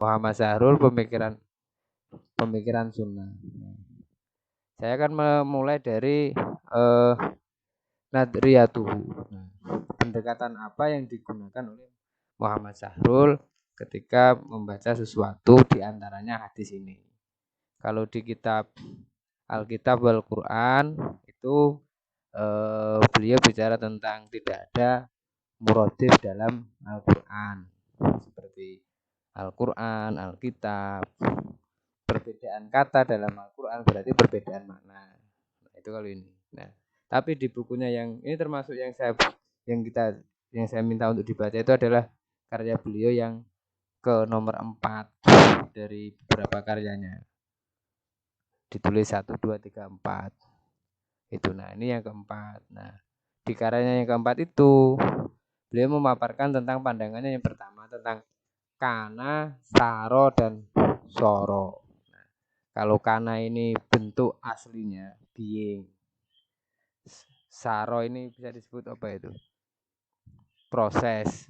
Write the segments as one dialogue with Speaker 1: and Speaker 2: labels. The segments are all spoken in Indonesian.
Speaker 1: Muhammad Sahrul pemikiran sunnah. Saya akan memulai dari nadriyatuhu. Nah, pendekatan apa yang digunakan oleh Muhammad Sahrul ketika membaca sesuatu, diantaranya hadis ini. Kalau di kitab Alkitab wal Quran itu beliau bicara tentang tidak ada muradif dalam Al-Quran, seperti Al-Quran, Alkitab. Perbedaan kata dalam Al-Quran berarti perbedaan makna. Nah, itu kalau ini. Nah, tapi di bukunya yang ini termasuk yang saya minta untuk dibaca itu adalah karya beliau yang ke nomor 4 dari beberapa karyanya. Ditulis 1, 2, 3, 4. Itu. Nah, ini yang keempat. Nah, di karyanya yang keempat itu beliau memaparkan tentang pandangannya yang pertama tentang kana, saro, dan soro. Nah, kalau kana ini bentuk aslinya being, saro ini bisa disebut apa itu? Proses.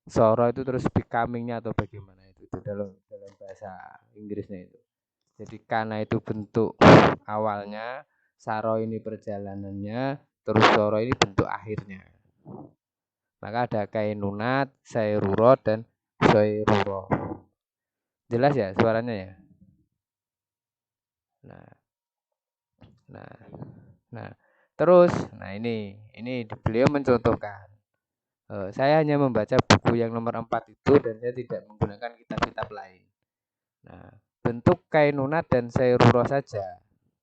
Speaker 1: Soro itu terus becoming-nya atau bagaimana itu dalam bahasa Inggrisnya itu. Jadi kana itu bentuk awalnya, saro ini perjalanannya, terus soro ini bentuk akhirnya. Maka ada kainunat, sairurot, dan soiruro. Jelas ya suaranya ya? Nah, nah, nah. Terus, nah ini beliau mencontohkan. Saya hanya membaca buku yang nomor 4 itu dan saya tidak menggunakan kitab-kitab lain. Nah, bentuk kainunat dan sairuro saja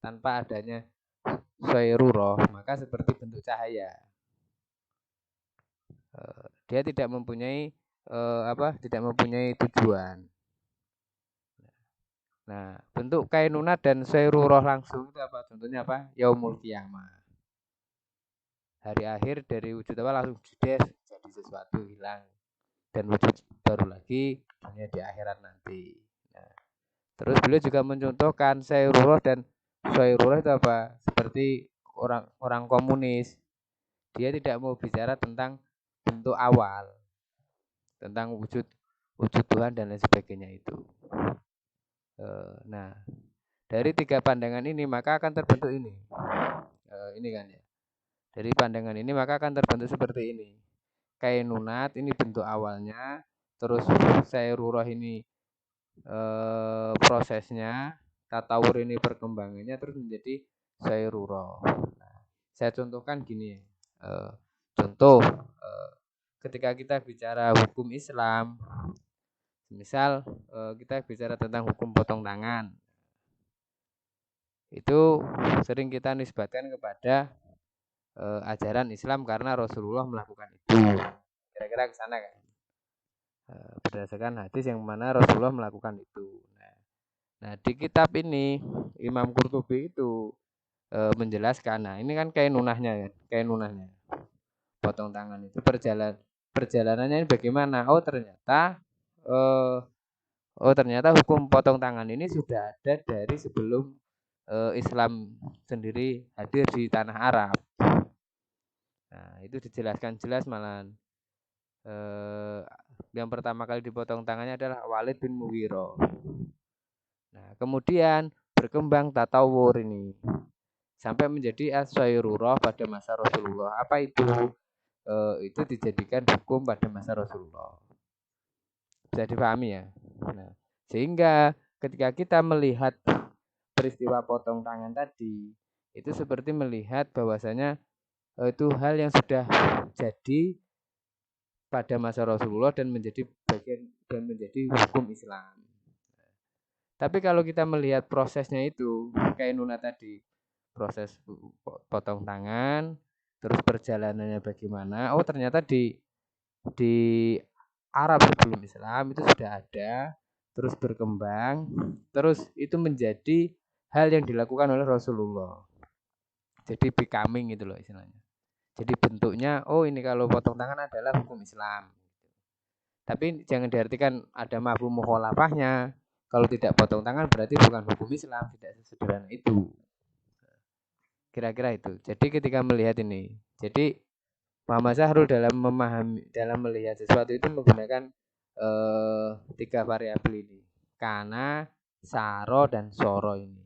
Speaker 1: tanpa adanya sairuro, maka seperti bentuk cahaya. Dia tidak mempunyai tidak mempunyai tujuan. Nah, bentuk kainunat dan sairuro langsung itu apa? Contohnya apa? Yaumul Qiyamah. Hari akhir dari wujud awal langsung judes jadi sesuatu hilang dan wujud baru lagi hanya di akhirat nanti. Nah, terus beliau juga mencontohkan sairurah dan sairurah itu apa? Seperti orang komunis, dia tidak mau bicara tentang bentuk awal, tentang wujud Tuhan dan lain sebagainya itu. Nah, dari 3 pandangan ini maka akan terbentuk ini. Ini kan ya. Dari pandangan ini maka akan terbentuk seperti ini. Kainunat ini bentuk awalnya, terus sairurah ini prosesnya, tatawur ini perkembangannya, terus menjadi sairurah. Nah, saya contohkan gini ya. Contoh ketika kita bicara hukum Islam, misal kita bicara tentang hukum potong tangan, itu sering kita nisbatkan kepada ajaran Islam karena Rasulullah melakukan itu. Kira-kira ke sana kan? Berdasarkan hadis yang mana Rasulullah melakukan itu. Nah, di kitab ini Imam Qurtubi itu menjelaskan. Nah, ini kan kainunahnya kan, kainunahnya. Potong tangan itu perjalanannya ini bagaimana? Ternyata hukum potong tangan ini sudah ada dari sebelum Islam sendiri hadir di tanah Arab. Nah, itu dijelaskan jelas malah. Yang pertama kali dipotong tangannya adalah Walid bin Mughirah. Nah, kemudian berkembang tatawur ini sampai menjadi as-sairurah pada masa Rasulullah. Apa itu? Itu dijadikan hukum pada masa Rasulullah. Bisa dipahami ya. Nah, sehingga ketika kita melihat peristiwa potong tangan tadi, itu seperti melihat bahwasanya itu hal yang sudah jadi pada masa Rasulullah dan menjadi bagian dan menjadi hukum Islam. Tapi kalau kita melihat prosesnya itu, kayak Nuna tadi, proses potong tangan, terus perjalanannya bagaimana? Oh, ternyata di Arab sebelum Islam itu sudah ada, terus berkembang, terus itu menjadi hal yang dilakukan oleh Rasulullah. Jadi becoming itu loh istilahnya. Jadi bentuknya, oh ini kalau potong tangan adalah hukum Islam. Tapi jangan diartikan ada mafhum mukhalafahnya. Kalau tidak potong tangan berarti bukan hukum Islam, tidak sesederhana itu. Kira-kira itu. Jadi ketika melihat ini, jadi Muhammad Sahrul dalam melihat sesuatu itu menggunakan tiga variabel ini. Kana, saro, dan soro ini.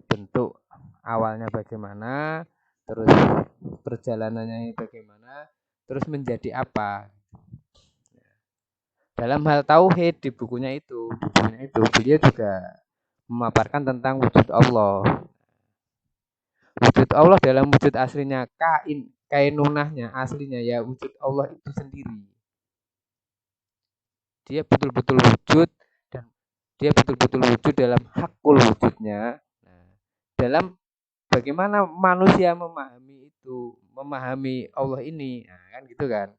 Speaker 1: Bentuk awalnya bagaimana, terus perjalanannya ini bagaimana, terus menjadi apa. Dalam hal tauhid di bukunya itu beliau juga memaparkan tentang wujud Allah. Wujud Allah dalam wujud aslinya kainunahnya aslinya ya wujud Allah itu sendiri. Dia betul-betul wujud dan dia betul-betul wujud dalam hakul wujudnya. Nah, dalam bagaimana manusia memahami Allah ini, nah, kan gitu kan.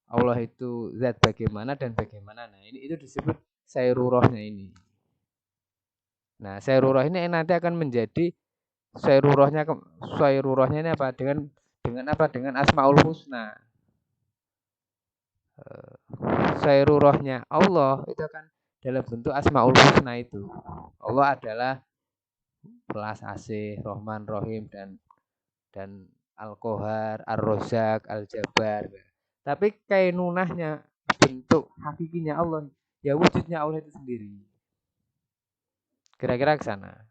Speaker 1: Allah itu zat bagaimana dan bagaimana. Nah, ini itu disebut sairurahnya ini. Nah, sairurah ini nanti akan menjadi sairurahnya ini apa? Dengan apa? Dengan Asmaul Husna. Sairurahnya Allah itu akan dalam bentuk Asmaul Husna itu. Allah adalah Welas Asih, Rahman, Rahim dan Al-Qahar, Ar-Razzaq, Al-Jabbar. Tapi kainunahnya bentuk hakikinya Allah, ya wujudnya Allah itu sendiri. Kira-kira ke sana.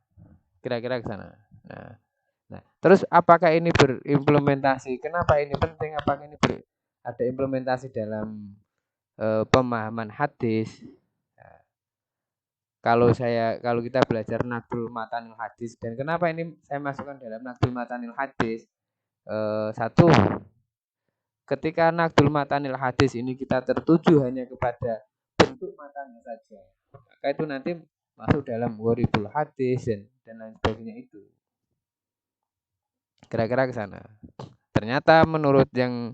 Speaker 1: Nah, terus apakah ini berimplementasi? Kenapa ini penting? Apakah ini ada implementasi dalam pemahaman hadis? Nah, kalau kita belajar Naqdul Matanil Hadis, dan kenapa ini saya masukkan dalam Naqdul Matanil Hadis? Satu, ketika Naqdul Matanil Hadis ini kita tertuju hanya kepada bentuk matanya saja, maka itu nanti masuk dalam Gharibul Hadis dan lain sebagainya itu. Kira-kira ke sana. Ternyata menurut yang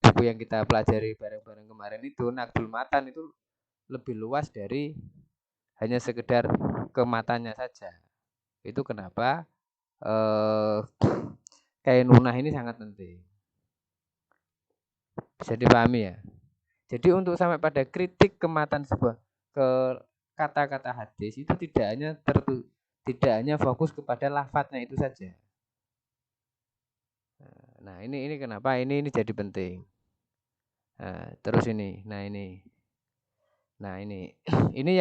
Speaker 1: buku yang kita pelajari bareng-bareng kemarin itu, Naqdul Matan itu lebih luas dari hanya sekedar ke matanya saja. Itu kenapa kainunah ini sangat penting. Bisa dipahami ya. Jadi untuk sampai pada kritik kematan sebuah ke kata-kata hadis itu tidak hanya fokus kepada lafadznya itu saja. Nah, ini kenapa ini jadi penting. Nah, terus ini. Nah, ini ini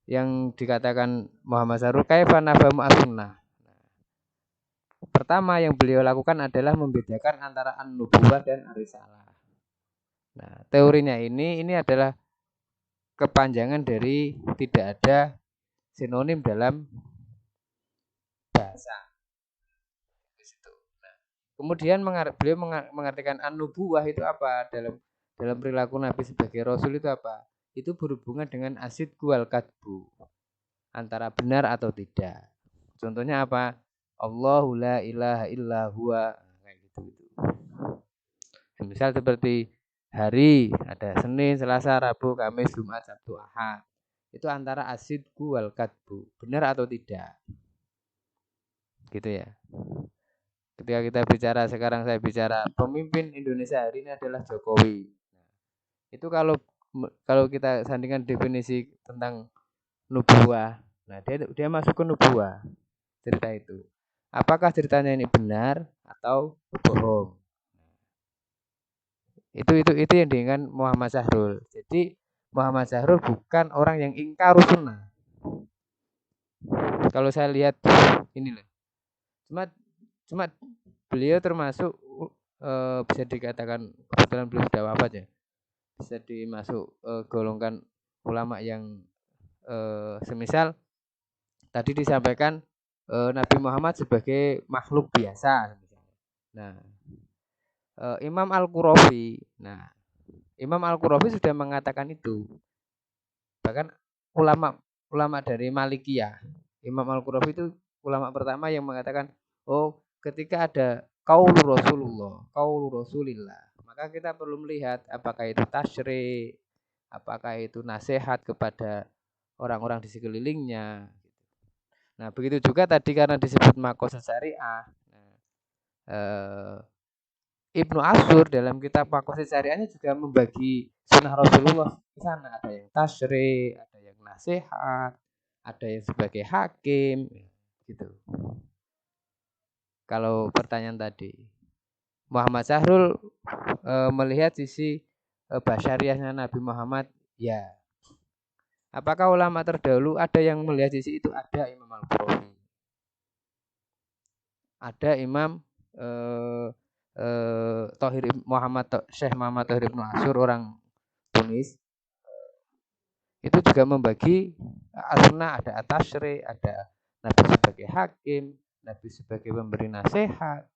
Speaker 1: yang dikatakan Muhammad Sahrul kaifa nafamu as-sunnah. Pertama yang beliau lakukan adalah membedakan antara an-nubuwah dan ar-risalah. Nah, teorinya ini adalah kepanjangan dari tidak ada sinonim dalam bahasa. Nah, kemudian beliau mengartikan an-nubuwah itu apa dalam perilaku Nabi sebagai Rasul itu apa? Itu berhubungan dengan asid wal kadbu, antara benar atau tidak. Contohnya apa? Allahu la ilaha illa huwa, kayak gitu. Misal seperti hari ada Senin, Selasa, Rabu, Kamis, Jumat, Sabtu, Ahad. Itu antara asidku wal kadbu, benar atau tidak. Gitu ya. Ketika kita bicara sekarang, saya bicara pemimpin Indonesia hari ini adalah Jokowi. Itu kalau kita sandingkan definisi tentang nubuah, nah dia masuk ke nubuah cerita itu. Apakah ceritanya ini benar atau bohong? Itu yang dengan Muhammad Sahrul. Jadi Muhammad Sahrul bukan orang yang ingkar sunnah. Kalau saya lihat ini loh. Cuma beliau termasuk bisa dikatakan kebetulan beliau sudah wafat ya. Bisa dimasuk golongan ulama yang semisal tadi disampaikan Nabi Muhammad sebagai makhluk biasa. Nah, Imam Al-Qurafi. Nah, Imam Al-Qurafi sudah mengatakan itu. Bahkan ulama dari Malikiyah, Imam Al-Qurafi itu ulama pertama yang mengatakan, oh, ketika ada qaulu Rasulillah, maka kita perlu melihat apakah itu tasyri', apakah itu nasihat kepada orang-orang di sekelilingnya. Nah, begitu juga tadi karena disebut maqasid syariah. Ibnu Ashur dalam kitab Maqasid Syariahnya juga membagi sunnah Rasulullah di sana. Ada yang tasyri', ada yang nasihat, ada yang sebagai hakim, gitu. Kalau pertanyaan tadi, Muhammad Sahrul melihat sisi basyariahnya Nabi Muhammad? Ya. Apakah ulama terdahulu ada yang melihat sisi itu? Ada Imam Al-Qurafi. Ada Imam Thohir Syekh Muhammad Thohir Ibnu Asyur orang Tunis. Itu juga membagi as-sunnah, ada at-tasyri', ada Nabi sebagai hakim, Nabi sebagai pemberi nasihat.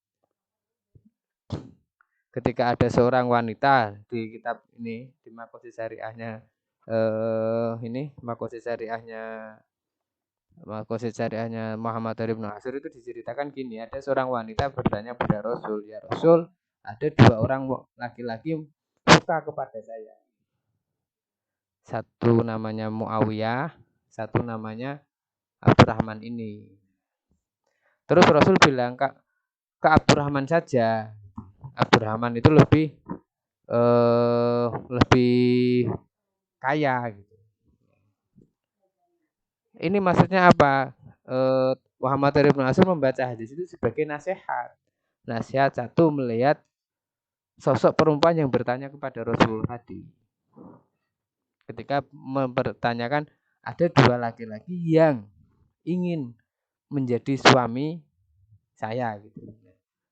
Speaker 1: Ketika ada seorang wanita di kitab ini, di Maqasid Syariahnya Maqasid Syariahnya Muhammad Ibnu Asyur itu diceritakan gini, ada seorang wanita bertanya pada Rasul, ya Rasul, ada dua orang laki-laki suka kepada saya. Satu namanya Muawiyah, satu namanya Abdurrahman ini. Terus Rasul bilang, ke Abdurrahman saja. Abdurrahman itu lebih kaya gitu. Ini maksudnya apa? Muhammad Ibnu Asyur membaca hadis itu sebagai nasihat. Nasihat satu, melihat sosok perempuan yang bertanya kepada Rasulullah tadi. Ketika mempertanyakan ada dua laki-laki yang ingin menjadi suami saya gitu.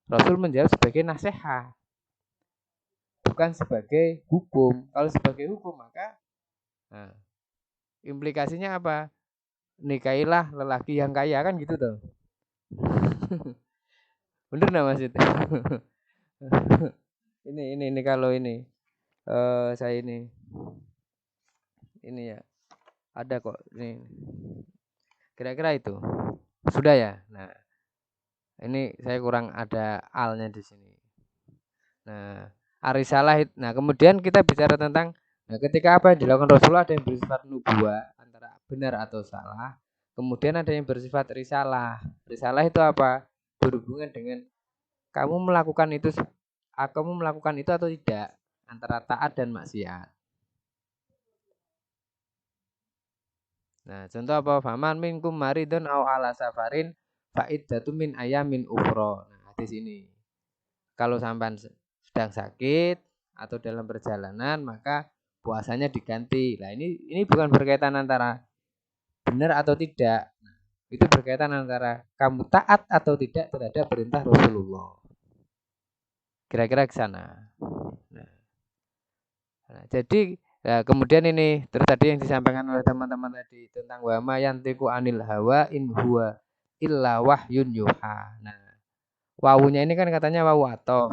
Speaker 1: Rasul menjawab sebagai nasihat, bukan sebagai hukum. Kalau sebagai hukum maka implikasinya apa? Nikahilah lelaki yang kaya, kan gitu tuh. Bener nggak Mas itu? ini kalau ini saya ini ya ada kok ini. Kira-kira itu sudah ya. Nah, ini saya kurang ada alnya di sini. Nah, arisalah. Nah, kemudian kita bicara tentang ketika apa yang dilakukan Rasulullah, ada yang bersifat nubuah antara benar atau salah. Kemudian ada yang bersifat risalah. Risalah itu apa? Berhubungan dengan kamu melakukan itu atau tidak, antara taat dan maksiat. Nah, contoh apa? Faman minkum maridun aw ala safarin fa'iddatun min ayamin ukhra. Nah, hadis ini. Kalau sampean sedang sakit atau dalam perjalanan, maka puasanya diganti. Nah, ini bukan berkaitan antara benar atau tidak. Nah, itu berkaitan antara kamu taat atau tidak terhadap perintah Rasulullah. Kira-kira ke sana. Nah, jadi kemudian ini terus tadi yang disampaikan oleh teman-teman tadi tentang wa ma yantiqu anil hawa in huwa illa wahyun yuha. Nah, wawunya ini kan katanya wawu atof.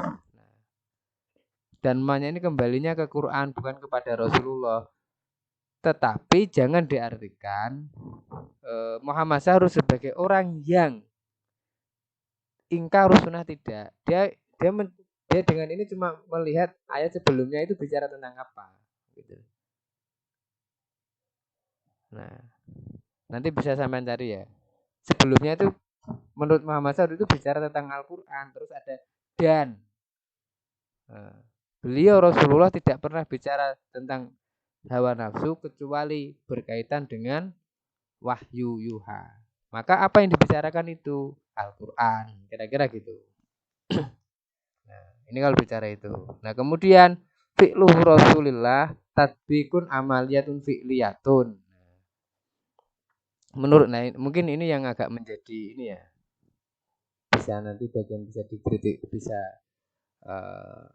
Speaker 1: Dan ma-nya ini kembalinya ke Quran, bukan kepada Rasulullah. Tetapi jangan diartikan Muhammad harus sebagai orang yang ingkar sunnah, tidak. Dia dengan ini cuma melihat ayat sebelumnya itu bicara tentang apa gitu. Nah, nanti bisa sampean cari ya. Sebelumnya itu menurut Muhammad SAW itu bicara tentang Al-Quran, terus ada dan. Nah, beliau Rasulullah tidak pernah bicara tentang hawa nafsu kecuali berkaitan dengan wahyu yuha. Maka apa yang dibicarakan itu Al-Quran, kira-kira gitu. Nah, ini kalau bicara itu. Nah, kemudian fi'luh Rasulillah tatbikun amaliyatun fi'liyatun. Menurut mungkin ini yang agak menjadi ini ya. Bisa nanti bagian bisa dikritik, bisa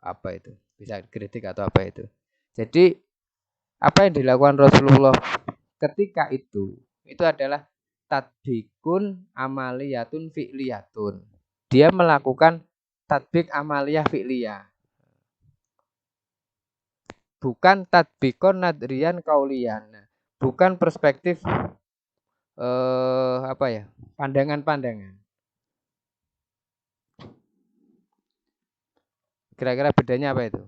Speaker 1: apa itu? Bisa kritik atau apa itu. Jadi apa yang dilakukan Rasulullah ketika itu adalah tatbikun amaliyatun fi'liyatun. Dia melakukan tatbik amaliyah fi'liyah. Bukan tatbikon nadrian kaulian. Bukan perspektif apa ya? Pandangan-pandangan. Kira-kira bedanya apa itu?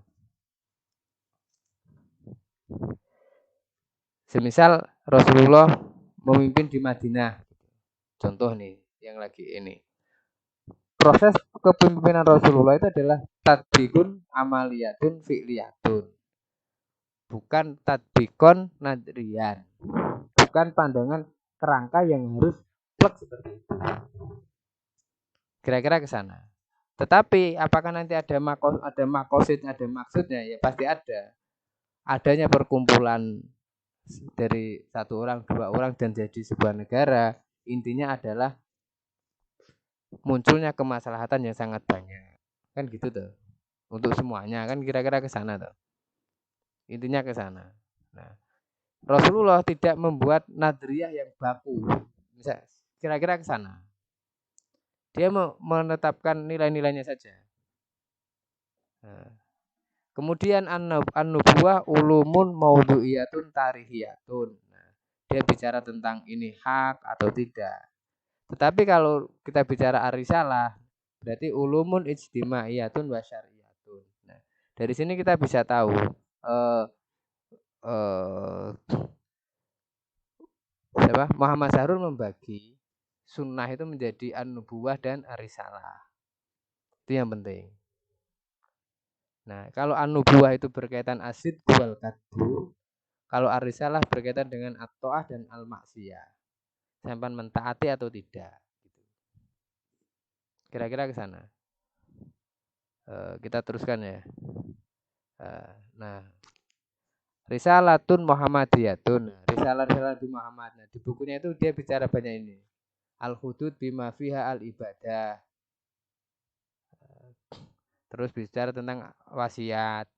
Speaker 1: Semisal Rasulullah memimpin di Madinah. Contoh nih, yang lagi ini. Proses kepemimpinan Rasulullah itu adalah tatbikun amaliyatun fi'liyatun. Bukan tatbikon nadrian. Bukan pandangan kerangka yang harus plek seperti itu. Kira-kira ke sana. Tetapi apakah nanti ada makosid, ada maksudnya? Ya pasti ada. adanya perkumpulan dari satu orang, dua orang dan jadi sebuah negara, intinya adalah munculnya kemaslahatan yang sangat banyak. Kan gitu tuh. Untuk semuanya kan kira-kira ke sana tuh. Intinya ke sana. Nah, Rasulullah tidak membuat nadriyah yang baku. Bisa kira-kira ke sana. Dia menetapkan nilai-nilainya saja. Nah, kemudian an-nubuwah ulumun maudhu'iyatun tarihiyatun. Nah, dia bicara tentang ini hak atau tidak. Tetapi kalau kita bicara arisalah, berarti ulumun ijtimaiyatun wa syar'iyatun. Nah, dari sini kita bisa tahu eh, eh, Muhammad Sahrul membagi sunnah itu menjadi an-nubuwah dan arisalah. Itu yang penting. Nah, kalau an-nubuwah itu berkaitan asid wal kadbu, kalau arisalah berkaitan dengan at-ta'ah dan al-maksiyah. Sampai mentaati atau tidak. Kira-kira ke sana. Kita teruskan ya. Nah, Risalatun Muhammadiyatun. Risalah-risalah di Muhammad. Nah, di bukunya itu dia bicara banyak ini. Al-hudud bima fiha al-ibadah. Terus bicara tentang wasiat.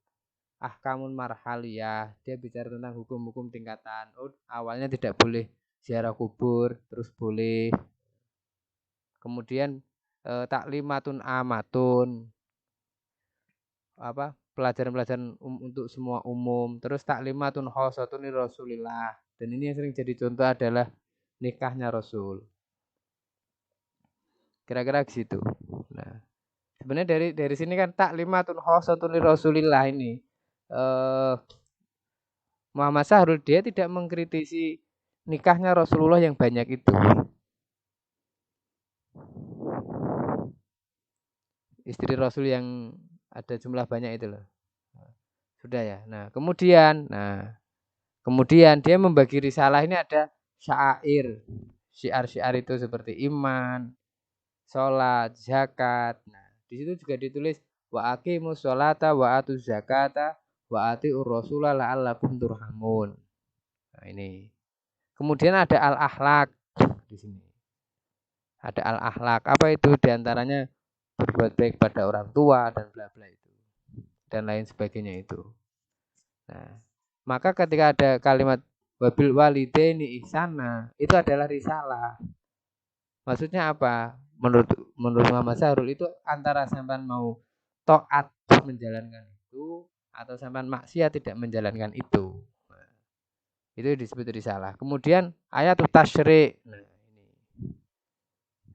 Speaker 1: Ahkamun marhaliyah. Dia bicara tentang hukum-hukum tingkatan. Oh, awalnya tidak boleh ziarah kubur, terus boleh. Kemudian taklimatun amatun. Pelajaran-pelajaran untuk semua umum. Terus taklimatun khosatun li Rasulillah. Dan ini yang sering jadi contoh adalah nikahnya Rasul. Kira-kira gitu. Nah, sebenarnya dari sini kan taklimatun khosatun li Rasulillah ini Muhammad Sahrul dia tidak mengkritisi nikahnya Rasulullah yang banyak itu. Istri Rasul yang ada jumlah banyak itu loh. Sudah ya. Nah, kemudian dia membagi risalah ini ada syair. Syiar-syiar itu seperti iman, sholat, zakat. Nah, di situ juga ditulis wa aqimus sholata wa atuz zakata wa atiur rasula la'allakum turhamun. Nah, ini. Kemudian ada al-akhlak di sini. Ada al-akhlak. Apa itu? Di antaranya berbuat baik pada orang tua dan bla bla itu. Dan lain sebagainya itu. Nah, maka ketika ada kalimat wabil walidaini ihsana, itu adalah risalah. Maksudnya apa? Menurut Muhammad Sahrul itu antara sampean mau taat menjalankan itu atau sampean maksiat tidak menjalankan itu. Nah, itu disebut risalah. Kemudian ayat tasyri'. Nah,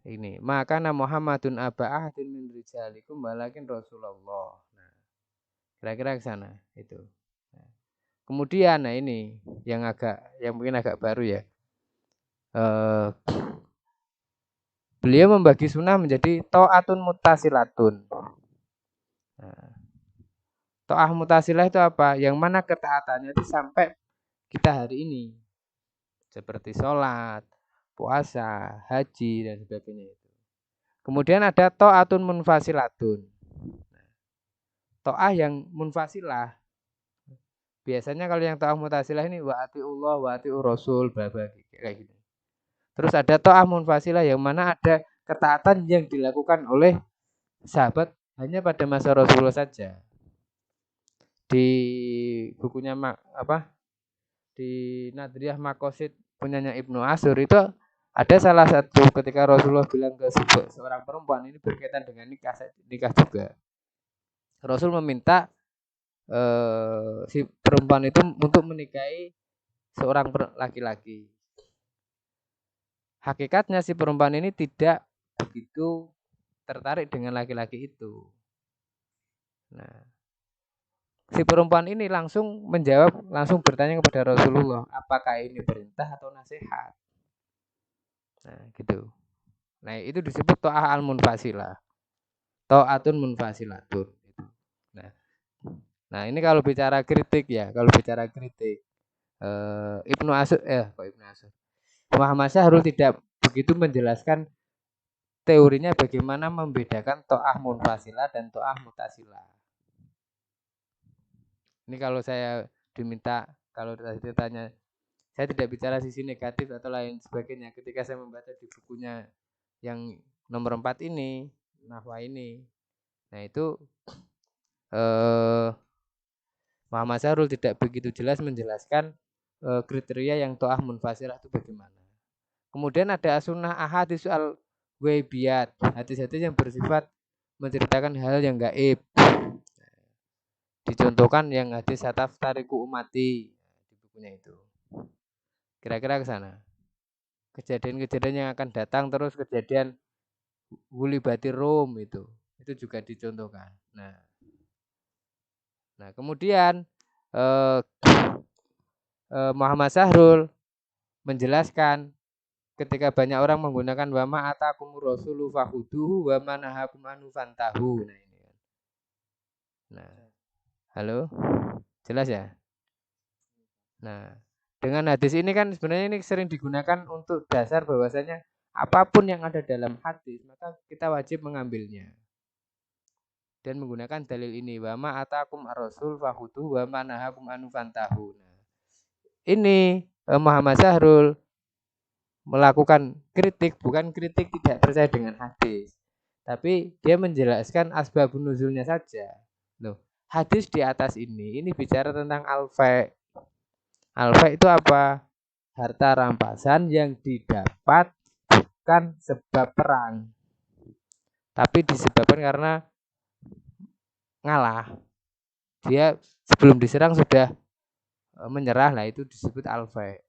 Speaker 1: ini maka Muhammadun aba ahadin min rijalikum walakin Rasulullah. Nah, kira-kira ke sana itu. Nah, kemudian ini yang mungkin agak baru ya. Beliau membagi sunnah menjadi ta'atun mutasilatun. Nah, ta'ah mutasilah itu apa? Yang mana ketaatannya itu sampai kita hari ini. Seperti sholat, puasa, haji, dan sebagainya itu. Kemudian ada ta'atun munfasilatun. Ta'ah yang munfasilah. Biasanya kalau yang ta'ah mutasilah ini wa atiullah wa atiur rasul, kayak gitu. Terus ada ta'ah munfasilah yang mana ada ketaatan yang dilakukan oleh sahabat hanya pada masa Rasulullah saja. Di bukunya di Nadriyah Makosid punyanya Ibnu Asyur itu ada salah satu ketika Rasulullah bilang ke seorang perempuan ini berkaitan dengan nikah juga. Rasul meminta si perempuan itu untuk menikahi seorang laki-laki. Hakikatnya si perempuan ini tidak begitu tertarik dengan laki-laki itu. Nah, si perempuan ini langsung bertanya kepada Rasulullah, apakah ini perintah atau nasihat? Nah, gitu. Nah, itu disebut ta'ah al-munfasilah. Ta'atun munfasilatun. Nah, ini kalau bicara kritik ya, Ibnu Asyur Muhammad Syahrul tidak begitu menjelaskan teorinya bagaimana membedakan ta'ah munfasilah dan ta'ah mutasilah. Ini kalau saya diminta, kalau tadi ditanya, saya tidak bicara sisi negatif atau lain sebagainya. Ketika saya membaca di bukunya yang nomor 4 ini, Nahwa ini, nah itu Muhammad Syahrul tidak begitu jelas menjelaskan kriteria yang to'ah munfasirah itu bagaimana. Kemudian ada sunnah ahadits soal ghaibiyat, hadis-hadis yang bersifat menceritakan hal yang gaib. Dicontohkan yang hadis sataf tariku umati di bukunya itu. Kira-kira ke sana. Kejadian-kejadian yang akan datang, terus kejadian Gulibati Rum itu juga dicontohkan. Nah kemudian Muhammad Syahrul menjelaskan ketika banyak orang menggunakan wama atakum rasulu fahuduhu wa manahakum anu fantahu. Nah ini kan. Nah, halo, jelas ya? Nah, dengan hadis ini kan sebenarnya ini sering digunakan untuk dasar bahwasanya apapun yang ada dalam hadis maka kita wajib mengambilnya dan menggunakan dalil ini, wama atakum ar-rasul fahuduhu wa manahakum anu fantahu. Nah, ini Muhammad Syahrul melakukan kritik, bukan kritik tidak percaya dengan hadis, tapi dia menjelaskan asbabun nuzulnya saja. Loh, hadis di atas ini bicara tentang al-fa'. Al-fa' itu apa? Harta rampasan yang didapat bukan sebab perang, tapi disebabkan karena ngalah. Dia sebelum diserang sudah menyerah, lah itu disebut al-fa'.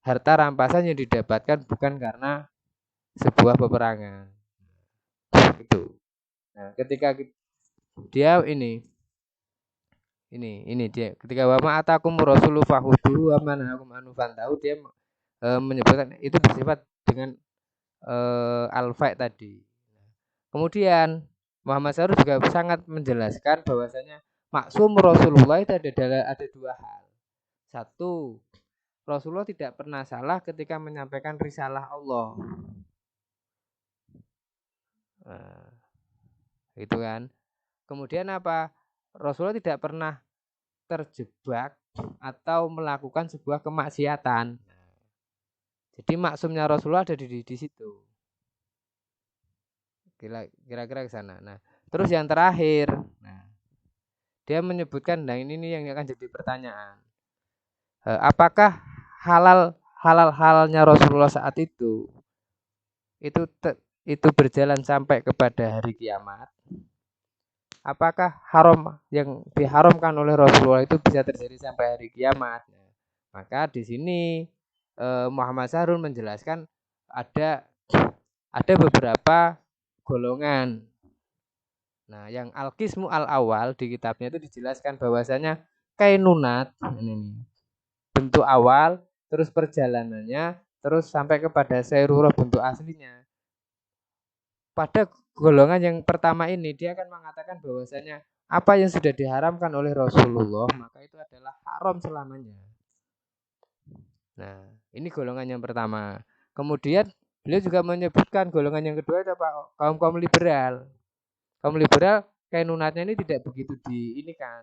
Speaker 1: Harta rampasan yang didapatkan bukan karena sebuah peperangan. Itu. Nah, ketika dia ini dia ketika wama atakum rasulu fahudu wa manahakum anu fantahu, dia menyebutkan itu bersifat dengan al-fa' tadi. Kemudian Muhammad Syahrul juga sangat menjelaskan bahwasanya maksum Rasulullah itu ada dua hal. Satu, Rasulullah tidak pernah salah ketika menyampaikan risalah Allah. Nah, itu kan. Kemudian apa? Rasulullah tidak pernah terjebak atau melakukan sebuah kemaksiatan. Jadi maksumnya Rasulullah ada di situ. Kira-kira ke sana. Nah, terus yang terakhir, nah, dia menyebutkan, nah ini yang akan jadi pertanyaan. Apakah halal-halalnya Rasulullah saat itu berjalan sampai kepada hari kiamat? Apakah haram yang diharamkan oleh Rasulullah itu bisa terjadi sampai hari kiamat? Nah, maka di sini Muhammad Syahrul menjelaskan ada beberapa golongan. Nah, yang al-qismu al-awal di kitabnya itu dijelaskan bahwasanya kainunat ini bentuk awal, terus perjalanannya, terus sampai kepada sayrurah bentuk aslinya. Pada golongan yang pertama ini dia akan mengatakan bahwasanya apa yang sudah diharamkan oleh Rasulullah maka itu adalah haram selamanya. Nah, ini golongan yang pertama. Kemudian beliau juga menyebutkan golongan yang kedua itu apa? Kaum liberal. Kaum liberal kainunatnya ini tidak begitu diinikan.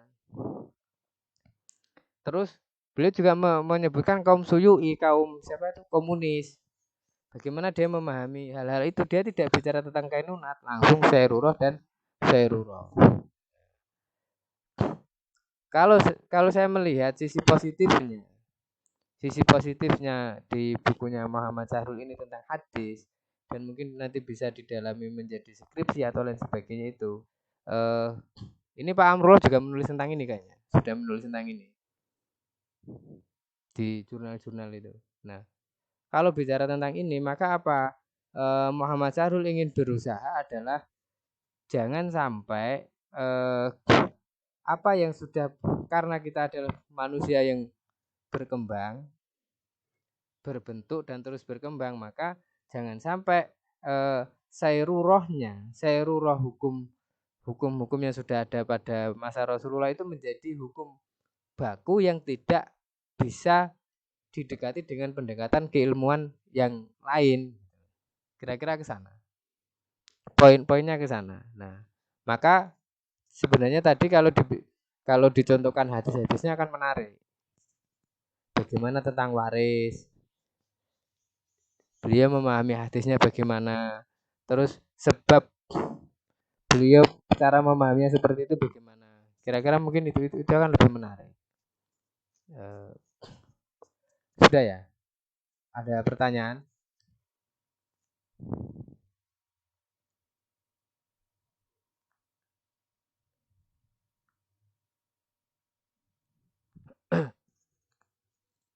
Speaker 1: Terus beliau juga menyebutkan kaum suyu'i, kaum siapa itu? Komunis. Bagaimana dia memahami hal-hal itu? Dia tidak bicara tentang kainunat, langsung sayrurah dan sayrurah. Kalau saya melihat sisi positifnya di bukunya Muhammad Syahrul ini tentang hadis, dan mungkin nanti bisa didalami menjadi skripsi atau lain sebagainya itu. Ini Pak Amrullah juga menulis tentang ini kayaknya, sudah menulis tentang ini di jurnal-jurnal itu. Nah, kalau bicara tentang ini maka apa? Muhammad Syahrul ingin berusaha adalah jangan sampai apa yang sudah, karena kita adalah manusia yang berkembang, berbentuk dan terus berkembang, maka jangan sampai sayrurah hukum yang sudah ada pada masa Rasulullah itu menjadi hukum baku yang tidak bisa didekati dengan pendekatan keilmuan yang lain. Kira-kira ke sana. Poin-poinnya ke sana. Nah, maka sebenarnya tadi kalau kalau dicontohkan hadis-hadisnya akan menarik. Bagaimana tentang waris? Beliau memahami hadisnya bagaimana? Terus sebab beliau cara memahaminya seperti itu bagaimana? Kira-kira mungkin itu akan lebih menarik. Sudah ya? Ada pertanyaan?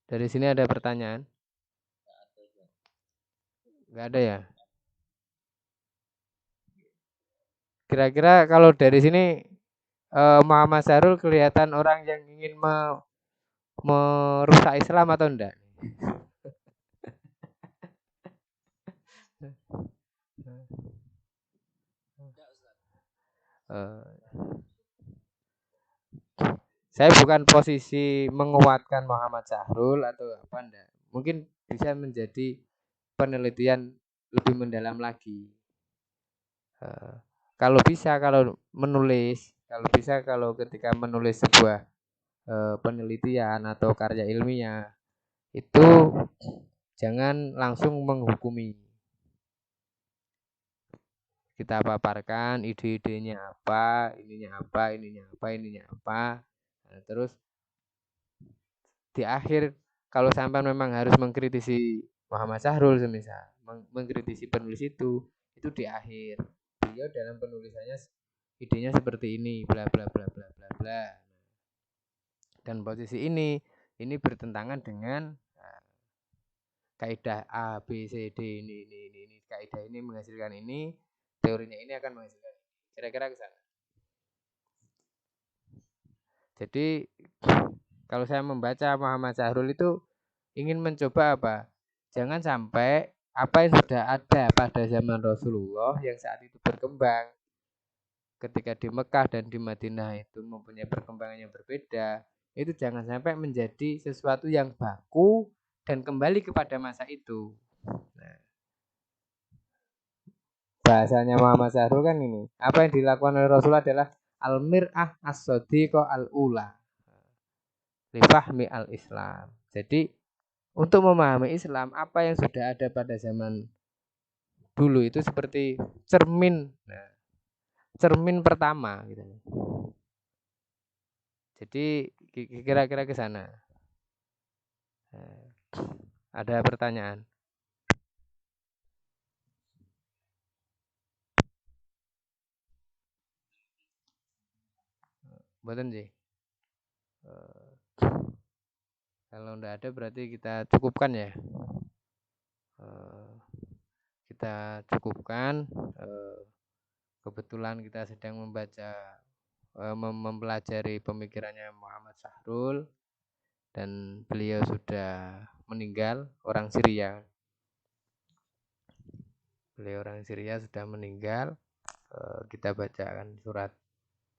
Speaker 1: Dari sini ada pertanyaan? Enggak ada ya? Kira-kira kalau dari sini Muhammad Sarul kelihatan orang yang ingin merusak Islam atau enggak? Saya bukan posisi menguatkan Muhammad Sahrul atau apa enggak. Mungkin bisa menjadi penelitian lebih mendalam lagi. Kalau bisa, kalau menulis, kalau ketika menulis sebuah penelitian atau karya ilmiah itu jangan langsung menghukumi. Kita paparkan ide-idenya apa, ininya apa, ininya apa, ininya apa. Nah, terus di akhir kalau sampai memang harus mengkritisi Muhammad Sahrul semisal mengkritisi penulis itu di akhir. Beliau dalam penulisannya idenya seperti ini, bla bla bla bla bla bla. Dan posisi ini bertentangan dengan kaidah A, B, C, D ini. Kaidah ini menghasilkan ini, teorinya ini akan menghasilkan ini. Kira-kira ke sana. Jadi kalau saya membaca Muhammad Sahrul itu ingin mencoba apa? Jangan sampai apa yang sudah ada pada zaman Rasulullah yang saat itu berkembang ketika di Mekah dan di Madinah itu mempunyai perkembangan yang berbeda, itu jangan sampai menjadi sesuatu yang baku dan kembali kepada masa itu. Nah, bahasanya Muhammad Sahrul kan ini. Apa yang dilakukan oleh Rasulullah adalah al-mir'ah as-sadiqah al-ula li fahmi al-Islam. Jadi untuk memahami Islam, apa yang sudah ada pada zaman dulu itu seperti cermin. Nah, cermin pertama gitu. Jadi kira-kira ke sana. Ada pertanyaan? Mboten sih. Kalau enggak ada berarti kita cukupkan ya. Kita cukupkan. Kebetulan kita sedang membaca mempelajari pemikirannya Muhammad Sahrul dan beliau sudah meninggal, orang Syria. Beliau orang Syria sudah meninggal. Kita bacakan surat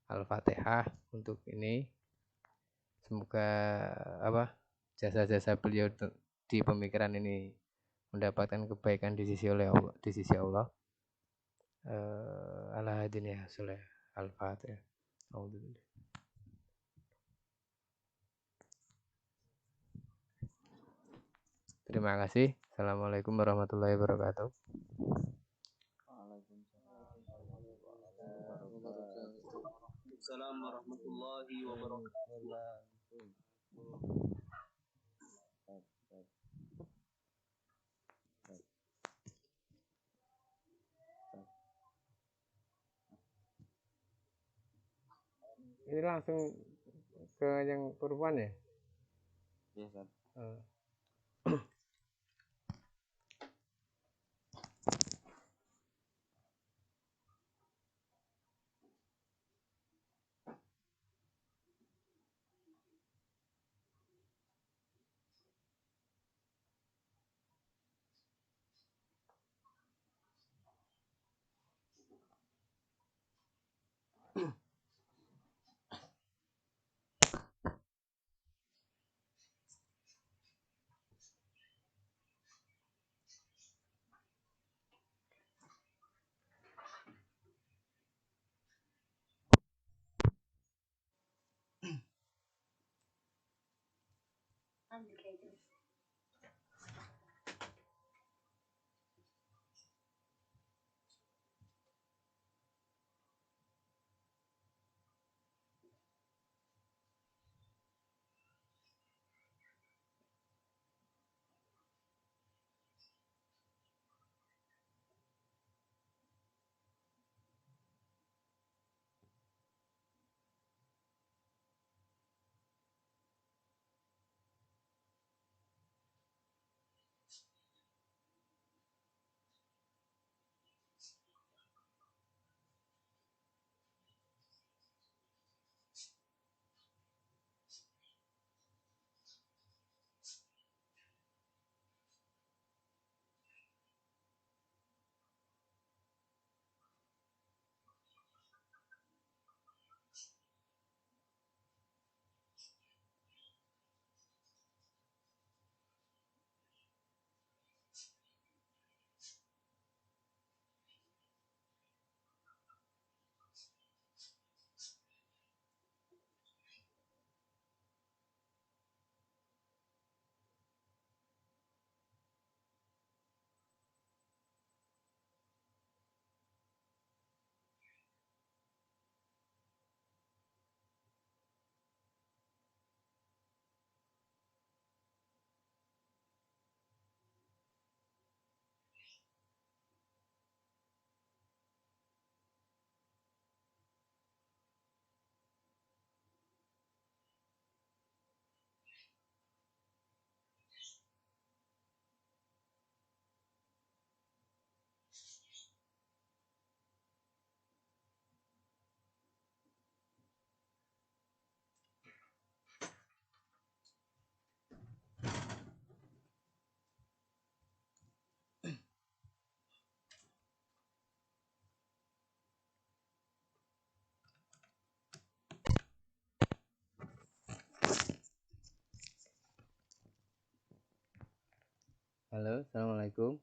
Speaker 1: Al-Fatihah untuk ini. Semoga jasa-jasa beliau di pemikiran ini mendapatkan kebaikan di sisi Allah. Ala hadin ya soleh Al-Fatihah. Terima kasih. Assalamualaikum warahmatullahi wabarakatuh. Waalaikumsalam warahmatullahi wabarakatuh. Ini langsung ke yang perempuan ya? Iya, San. Halo, assalamualaikum.